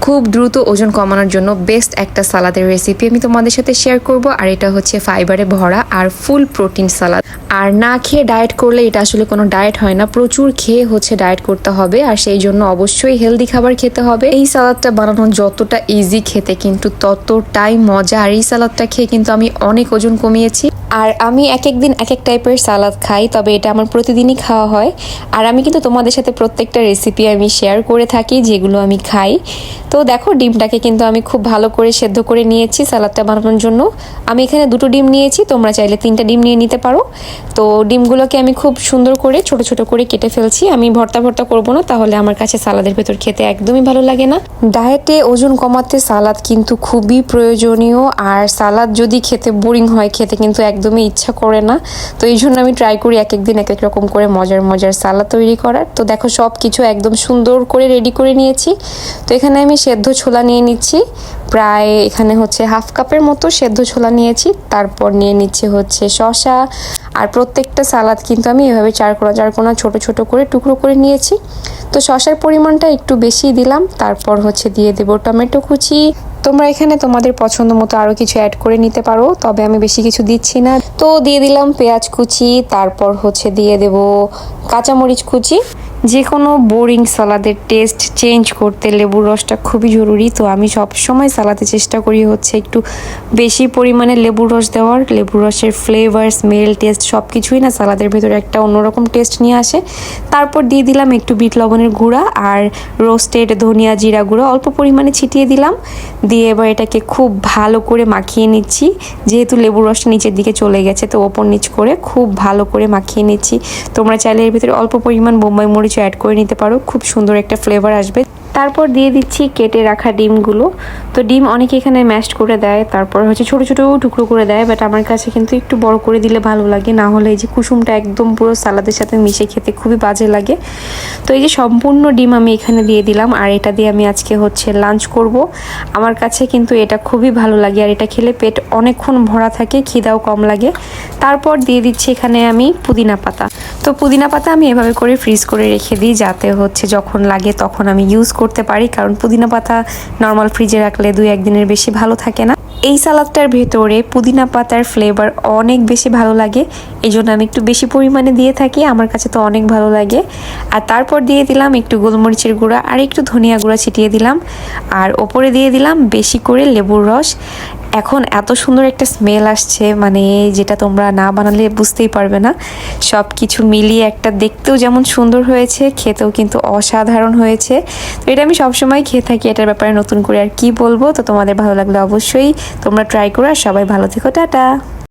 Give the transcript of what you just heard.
খুব দ্রুত ওজন কমানোর জন্য বেস্ট একটা সালাদের রেসিপি আমি তোমাদের সাথে শেয়ার করব। আর এটা হচ্ছে ফাইবারে ভরা আর ফুল প্রোটিন সালাদ। আর না খেয়ে ডায়েট করলে এটা আসলে কোনো ডায়েট হয় না, প্রচুর খেয়ে হচ্ছে ডায়েট করতে হবে। আর সেই জন্য অবশ্যই হেলদি খাবার খেতে হবে। এই সালাদটা বানানো যতটা ইজি, খেতে কিন্তু ততটাই মজা। আর এই সালাদটা খেয়ে কিন্তু আমি অনেক ওজন কমিয়েছি। আর আমি এক এক দিন এক এক টাইপের সালাদ খাই, তবে এটা আমার প্রতিদিনই খাওয়া হয়। আর আমি কিন্তু তোমাদের সাথে প্রত্যেকটা রেসিপি আমি শেয়ার করে থাকি যেগুলো আমি খাই। তো দেখো, ডিমটাকে কিন্তু আমি খুব ভালো করে সেদ্ধ করে নিয়েছি সালাদটা বানানোর জন্য। আমি এখানে 2টো ডিম নিয়েছি, তোমরা চাইলে 3টা ডিম নিয়ে নিতে পারো। তো ডিমগুলোকে আমি খুব সুন্দর করে ছোট ছোট করে কেটে ফেলছি। আমি ভর্তা করব না, তাহলে আমার কাছে সালাদের ভেতর খেতে একদমই ভালো লাগে না। ডায়েটে ওজন কমাতে সালাদ কিন্তু খুবই প্রয়োজনীয়। আর সালাদ যদি খেতে বোরিং হয়, খেতে কিন্তু একদমই ইচ্ছা করে না। তো এই জন্য আমি ট্রাই করি এক এক দিন এক এক রকম করে মজার মজার সালাদ তৈরি করার। তো দেখো, সব কিছু একদম সুন্দর করে রেডি করে নিয়েছি। তো এখানে আমি সেদ্ধ ছোলা নিয়ে নিচ্ছি, প্রায় এখানে হচ্ছে 1/2 কাপের মতো সেদ্ধ ছোলা নিয়েছি। তারপর নিয়ে নিচ্ছি হচ্ছে শসা। আর প্রত্যেকটা সালাদ কিন্তু আমি এভাবে চারকোনা ছোট ছোট করে টুকরো করে নিয়েছি। তো শসার পরিমাণটা একটু বেশি দিলাম। তারপর হচ্ছে দিয়ে দেব টমেটো কুচি। তোমরা এখানে তোমাদের পছন্দ মতো আরও কিছু অ্যাড করে নিতে পারো, তবে আমি বেশি কিছু দিচ্ছি না। তো দিয়ে দিলাম পেঁয়াজ কুচি। তারপর হচ্ছে দিয়ে দেব কাঁচামরিচ কুচি। যে কোনো বোরিং সালাদের টেস্ট চেঞ্জ করতে লেবুর রসটা খুবই জরুরি। তো আমি সবসময় সালাদে চেষ্টা করি হচ্ছে একটু বেশি পরিমাণে লেবুর রস দেওয়ার। লেবুর রসের ফ্লেভার, স্মেল, টেস্ট সব কিছুই না সালাদের ভেতরে একটা অন্যরকম টেস্ট নিয়ে আসে। তারপর দিয়ে দিলাম একটু বিট লবণের গুঁড়া আর রোস্টেড ধনিয়া জিরা গুঁড়া অল্প পরিমাণে ছিটিয়ে দিলাম। দিয়ে এবার এটাকে খুব ভালো করে মাখিয়ে নিচ্ছি। যেহেতু লেবুর রসটা নিচের দিকে চলে গেছে, তো ওপর নিচ করে খুব ভালো করে মাখিয়ে নিচ্ছি। তোমরা চাইলে এর ভিতরে অল্প পরিমাণ বোম্বাই মরিচ অ্যাড করে নিতে পারো, খুব সুন্দর একটা ফ্লেভার আসবে। তারপর দিয়ে দিচ্ছি কেটে রাখা ডিমগুলো। তো ডিম অনেকে এখানে ম্যাশড করে দেয়, তারপর হচ্ছে ছোটো ছোটো টুকরো করে দেয়, বাট আমার কাছে কিন্তু একটু বড় করে দিলে ভালো লাগে। না হলে এই যে কুসুমটা একদম পুরো সালাদের সাথে মিশে খেতে খুবই বাজে লাগে। তো এই যে সম্পূর্ণ ডিম আমি এখানে দিয়ে দিলাম। আর এটা দিয়ে আমি আজকে হচ্ছে লাঞ্চ করব। আমার কাছে কিন্তু এটা খুবই ভালো লাগে। আর এটা খেলে পেট অনেকক্ষণ ভরা থাকে, খিদাও কম লাগে। তারপর দিয়ে দিচ্ছি এখানে আমি পুদিনা পাতা। তো পুদিনা পাতা আমি এভাবে করে ফ্রিজ করে রেখে দিই, যাতে হচ্ছে যখন লাগে তখন আমি ইউজ করতে পারি। কারণ পুদিনা পাতা নর্মাল ফ্রিজে রাখলে 2-1 দিনের বেশি ভালো থাকে না। এই সালাদটার ভেতরে পুদিনা পাতার ফ্লেভার অনেক বেশি ভালো লাগে, এই জন্য আমি একটু বেশি পরিমাণে দিয়ে থাকি। আমার কাছে তো অনেক ভালো লাগে। আর তারপর দিয়ে দিলাম একটু গোলমরিচের গুঁড়া আর একটু ধনিয়া গুঁড়া ছিটিয়ে দিলাম। আর ওপরে দিয়ে দিলাম বেশি করে লেবুর রস। এখন এত সুন্দর একটা স্মেল আসছে, মানে যেটা তোমরা না বানালে বুঝতেই পারবে না। সব কিছু মিলিয়ে একটা দেখতেও যেমন সুন্দর হয়েছে, খেতেও কিন্তু অসাধারণ হয়েছে। তো এটা আমি সবসময় খেয়ে থাকি, এটার ব্যাপারে নতুন করে আর কি বলবো। তো তোমাদের ভালো লাগলে অবশ্যই তোমরা ট্রাই করো। আর সবাই ভালো থেকো, টাটা।